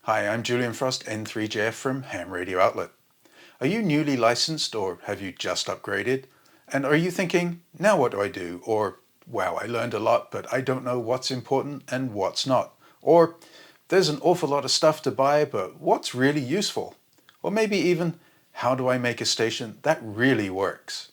Hi, I'm Julian Frost, N3JF from Ham Radio Outlet. Are you newly licensed or have you just upgraded? And are you thinking, now what do I do? Or, wow, I learned a lot, but I don't know what's important and what's not. Or, there's an awful lot of stuff to buy, but what's really useful? Or maybe even, how do I make a station that really works?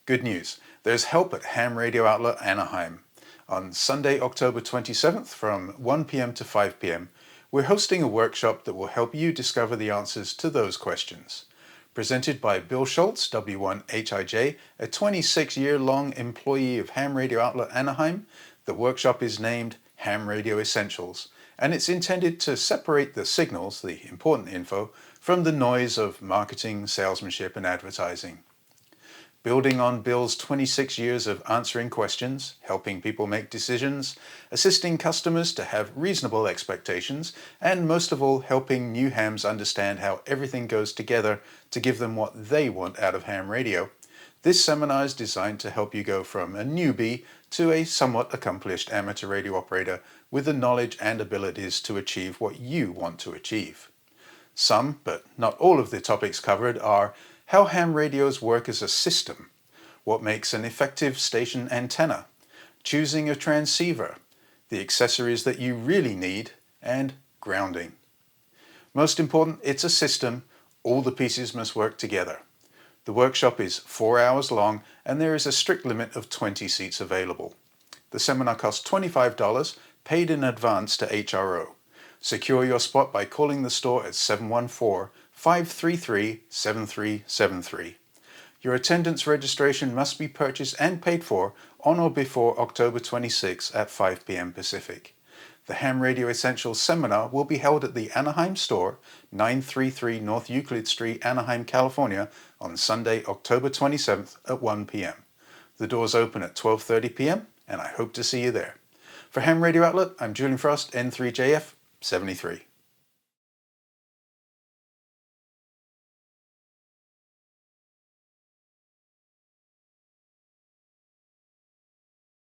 Good news, there's help at Ham Radio Outlet Anaheim. On Sunday, October 27th from 1 p.m. to 5 p.m., we're hosting a workshop that will help you discover the answers to those questions. Presented by Bill Schultz, W1HIJ, a 26-year-long employee of Ham Radio Outlet Anaheim, the workshop is named Ham Radio Essentials, and it's intended to separate the signals, the important info, from the noise of marketing, salesmanship, and advertising. Building on Bill's 26 years of answering questions, helping people make decisions, assisting customers to have reasonable expectations, and most of all, helping new hams understand how everything goes together to give them what they want out of ham radio, this seminar is designed to help you go from a newbie to a somewhat accomplished amateur radio operator with the knowledge and abilities to achieve what you want to achieve. Some, but not all of the topics covered are how ham radios work as a system, what makes an effective station antenna, choosing a transceiver, the accessories that you really need, and grounding. Most important, it's a system. All the pieces must work together. The workshop is 4 hours long and there is a strict limit of 20 seats available. The seminar costs $25, paid in advance to HRO. Secure your spot by calling the store at 714-533-7373. Your attendance registration must be purchased and paid for on or before October 26 at 5 p.m. Pacific. The Ham Radio Essentials Seminar will be held at the Anaheim store, 933 North Euclid Street, Anaheim, California, on Sunday, October 27th at 1 p.m. The doors open at 12:30 p.m. and I hope to see you there. For Ham Radio Outlet, I'm Julian Frost, N3JF 73.